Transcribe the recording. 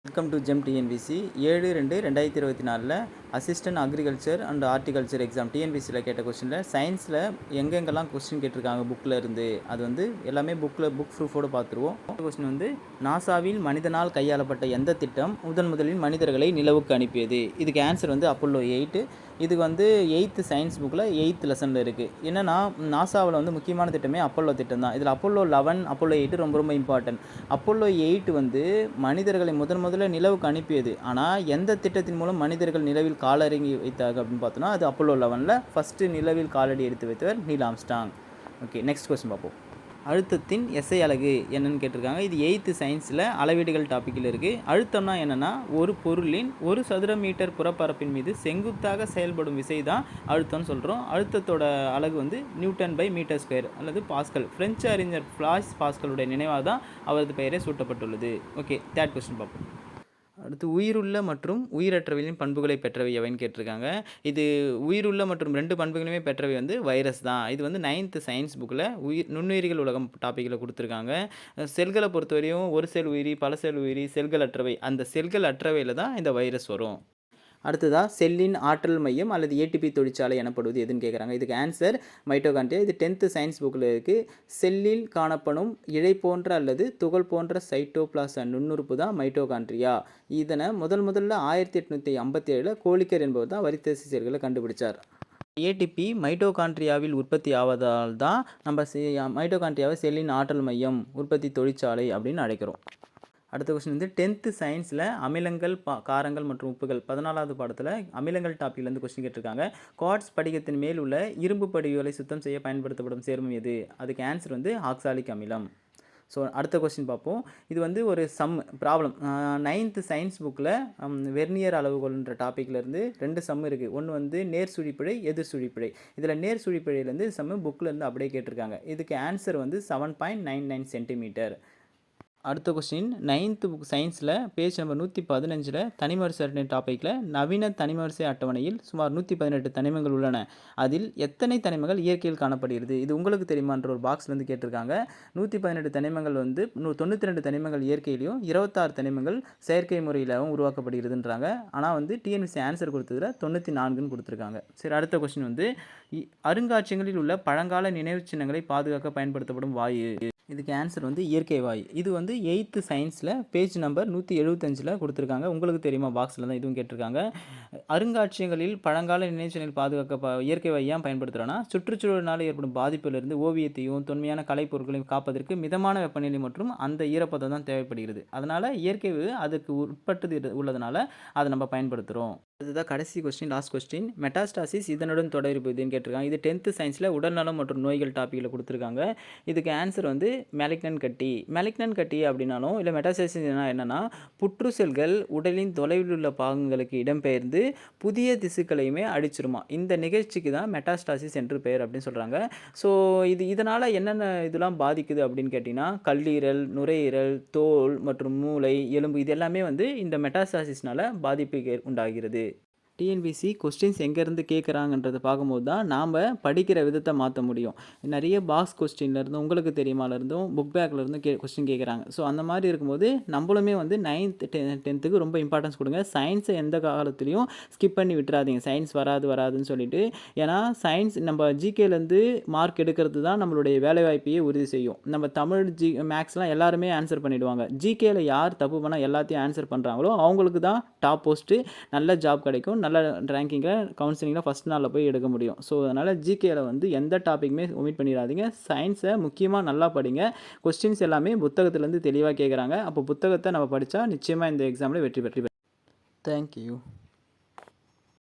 Welcome to Gem TNPSC 7/2/2024 assistant agriculture and horticulture exam டிஎன்பிசியில் கேட்ட கொஸ்டினில் சயின்ஸில் எங்கெங்கெல்லாம் கொஸ்டின் கேட்டிருக்காங்க புக்கில் இருந்து அது வந்து எல்லாமே புக் ப்ரூஃபோடு பார்த்துருவோம். கொஸ்டின் வந்து நாசாவில் மனிதனால் கையாளப்பட்ட எந்த திட்டம் முதலில் மனிதர்களை நிலவுக்கு அனுப்பியது? இதுக்கு ஆன்சர் வந்து அப்போலோ 8. இது வந்து 8th சயின்ஸ் புக்கில் 8th லெசனில் இருக்குது. என்னென்னா நாசாவில் வந்து முக்கியமான திட்டமே அப்போலோ திட்டம் தான். இதில் அப்போலோ 11 அப்போலோ 8 ரொம்ப இம்பார்ட்டன்ட். அப்போலோ 8 வந்து மனிதர்களை முதல்ல நிலவுக்கு அனுப்பியது. ஆனால் எந்த திட்டத்தின் மூலம் மனிதர்கள் நிலவில் காலறங்கி வைத்தாங்க அப்படின்னு பார்த்தோன்னா அது அப்போலோ 11ல் ஃபஸ்ட்டு நிலவில் காலடி எடுத்து வைத்தவர் Neil Armstrong. Okay, next question பார்ப்போம். அழுத்தத்தின் எஸ்ஐ அலகு என்னன்னு கேட்டிருக்காங்க. இது 8th சயின்ஸில் அளவீடுகள் டாப்பிக்கில் இருக்குது. அழுத்தம்னா என்னென்னா ஒரு பொருளின் 1 சதுர மீட்டர் புறப்பரப்பின் மீது செங்குத்தாக செயல்படும் விசை தான் அழுத்தம்னு சொல்கிறோம். அழுத்தத்தோட அலகு வந்து Nm/m² அல்லது பாஸ்கல். பிரெஞ்சு அறிஞர் பிளாய்ஸ் பாஸ்கலுடைய நினைவாக தான் அவரது பெயரே சூட்டப்பட்டுள்ளது. ஓகே, தேர்ட் கொஸ்டின் பார்ப்போம். அடுத்து உயிருள்ள மற்றும் உயிரற்றவையின் பண்புகளை பெற்றவை எவைன்னு கேட்டிருக்காங்க. இது உயிருள்ள மற்றும் 2 பண்புகளையுமே பெற்றவை வந்து வைரஸ் தான். இது வந்து 9th சயின்ஸ் புக்கில் நுண்ணுயிரிகள் உலகம் டாப்பிக்கில் கொடுத்துருக்காங்க. செல்களை பொறுத்தவரையும் ஒரு செல் உயிரி, பல செல் உயிரி, செல்கள் அற்றவை, அந்த செல்கள் அற்றவையில் தான் இந்த வைரஸ் வரும். அடுத்ததாக செல்லின் ஆற்றல் மையம் அல்லது ஏடிபி தொழிற்சாலை எனப்படுவது எதுன்னு கேட்குறாங்க. இதுக்கு ஆன்சர் மைட்டோகாண்ட்ரியா. இது 10th சயின்ஸ் புக்கில் இருக்குது. செல்லில் காணப்படும் இழை போன்ற அல்லது துகள் போன்ற சைட்டோபிளாச நுண்ணுறுப்பு தான் மைட்டோகாண்ட்ரியா. இதனை முதல்ல 1857 கோலிக்கர் என்பவர் தான் வரித்தேசி செல்களை கண்டுபிடிச்சார். ஏடிபி மைட்டோகாண்ட்ரியாவில் உற்பத்தி ஆவதால் தான் நம்ம மைட்டோகாண்ட்ரியாவை செல்லின் ஆற்றல் மையம், உற்பத்தி தொழிற்சாலை அப்படின்னு அழைக்கிறோம். அடுத்த கொஸ்டின் வந்து 10th சயின்ஸில் அமிலங்கள், காரங்கள் மற்றும் உப்புகள் 14வது பாடத்தில் அமிலங்கள் டாப்பிக்லேருந்து கொஸ்டின் கேட்டிருக்காங்க. குவார்ட்ஸ் படிகத்தின் மேல் உள்ள இரும்பு படிவுகளை சுத்தம் செய்ய பயன்படுத்தப்படும் சேர்மம் எது? அதுக்கு ஆன்சர் வந்து ஆக்சாலிக் அமிலம். ஸோ அடுத்த கொஸ்டின் பார்ப்போம். இது வந்து ஒரு ப்ராப்ளம் 9th சயின்ஸ் புக்கில் வெர்னியர் அளவுகோல்ன்ற டாப்பிக்லேருந்து 2 சம் இருக்குது. ஒன்று வந்து நேர் சுழிப்பிழை, எதிர் சுழிப்பிழை. இதில் நேர் சுழிப்பிழையிலேருந்து புக்கிலேருந்து அப்படியே கேட்டிருக்காங்க. இதுக்கு ஆன்சர் வந்து 7.99 சென்டிமீட்டர். அடுத்த கொஸ்டின் 9th புக் சயின்ஸில் பேஜ் நம்பர் 115 தனிமவரிசை அட்டவணை டாப்பிக்கில் நவீன தனிமவரிசை அட்டவணையில் சுமார் 118 தனிமங்கள் உள்ளன. அதில் எத்தனை தனிமங்கள் இயற்கையில் காணப்படுகிறது? இது உங்களுக்கு தெரியுமான்ற ஒரு பாக்ஸ்லேருந்து கேட்டிருக்காங்க. 118 தனிமங்கள் வந்து 92 தனிமங்கள் இயற்கையிலையும் 26 தனிமங்கள் செயற்கை முறையிலும் உருவாக்கப்படுகிறதுன்றாங்க. ஆனால் வந்து டிஎன்பிசி ஆன்சர் கொடுத்ததில் 94ன்னு கொடுத்துருக்காங்க. சரி, அடுத்த கொஸ்டின் வந்து அருங்காட்சியகங்களில் உள்ள பழங்கால நினைவு சின்னங்களை பாதுகாக்க பயன்படுத்தப்படும் வாயு. இதுக்கு ஆன்சர் வந்து இயற்கை வாயு. இது வந்து 8th சயின்ஸில் பேஜ் நம்பர் 175 கொடுத்துருக்காங்க. உங்களுக்கு தெரியுமா பாக்ஸில் தான் இதுவும் கேட்டிருக்காங்க. அருங்காட்சியகங்களில் பழங்கால நினைவுச்சின்னங்கள் பாதுகாக்க இயற்கை வாயு ஏன் பயன்படுத்துகிறோன்னா சுற்றுச்சூழலினால் ஏற்படும் பாதிப்பிலிருந்து ஓவியத்தையும் தொன்மையான கலைப்பொருட்களையும் காப்பதற்கு மிதமான வெப்பநிலை மற்றும் அந்த ஈரப்பதம் தான் தேவைப்படுகிறது. அதனால் இயற்கை அதுக்கு உட்பட்டு உள்ளதுனால அதை நம்ம பயன்படுத்துகிறோம். அதுதான் கடைசி கொஸ்டின், லாஸ்ட் கொஸ்டின். மெட்டாஸ்டாசிஸ் இதனுடன் தொடர்பு இதுன்னு கேட்டிருக்காங்க. இது 10th சயின்ஸில் உடல்நலம் மற்றும் நோய்கள் டாப்பிக்கில் கொடுத்துருக்காங்க. இதுக்கு ஆன்சர் வந்து மெலிக்னன்ட் கட்டி. மெலிக்னன்ட் கட்டி அப்படின்னாலும் இல்லை மெட்டாஸ்டாசிஸ் என்னென்னா புற்று செல்கள் உடலின் தொலைவில் உள்ள பாகங்களுக்கு இடம்பெயர்ந்து புதிய திசுக்களையுமே அழிச்சிருமா. இந்த நிகழ்ச்சிக்கு தான் மெட்டாஸ்டாசிஸ் என்று பெயர் அப்படின்னு சொல்கிறாங்க. ஸோ இதனால் என்னென்ன இதெல்லாம் பாதிக்குது அப்படின்னு கேட்டிங்கன்னா கல்லீரல், நுரையீரல், தோல் மற்றும் மூளை, எலும்பு இது எல்லாமே வந்து இந்த மெட்டாஸ்டாசிஸ்னால் பாதிப்பு உண்டாகிறது. டிஎன்பிசி கொஸ்டின்ஸ் எங்கேருந்து கேட்குறாங்கன்றதை பார்க்கும்போது தான் நாம் படிக்கிற விதத்தை மாற்ற முடியும். நிறைய பாக்ஸ் கொஸ்டின்லேருந்தும் உங்களுக்கு தெரியுமாலேருந்தும் புக் பேக்லேருந்தும் கொஸ்டின் கேட்குறாங்க. ஸோ அந்த மாதிரி இருக்கும்போது நம்மளுமே வந்து 9th 10th ரொம்ப இம்பார்ட்டன்ஸ் கொடுங்க. சயின்ஸை எந்த காலத்துலேயும் ஸ்கிப் பண்ணி விட்டுறாதீங்க. சயின்ஸ் வராதுன்னு சொல்லிட்டு. ஏன்னா சயின்ஸ் நம்ம ஜிகேலேருந்து மார்க் எடுக்கிறது தான் நம்மளுடைய வேலைவாய்ப்பையே உறுதி செய்யும். நம்ம தமிழ் மேக்ஸ்லாம் எல்லாருமே ஆன்சர் பண்ணிவிடுவாங்க. ஜிகேயில் யார் தப்பு பண்ணால் எல்லாத்தையும் ஆன்சர் பண்ணுறாங்களோ அவங்களுக்கு தான் டாப் போஸ்ட்டு, நல்ல ஜாப் கிடைக்கும், நல்ல ரேங்கிங்கில் கவுன்சிலிங்கில் ஃபஸ்ட் நாளில் போய் எடுக்க முடியும். ஸோ அதனால் ஜிகேயில் வந்து எந்த டாப்பிக்குமே ஒமிட் பண்ணிடாதீங்க. சயின்ஸை முக்கியமாக நல்லா படிங்க. கொஸ்டின்ஸ் எல்லாமே புத்தகத்துலேருந்து தெளிவாக கேட்குறாங்க. அப்போ புத்தகத்தை நம்ம படித்தா நிச்சயமாக இந்த எக்ஸாமில் வெற்றி பெற்று. தேங்க்யூ.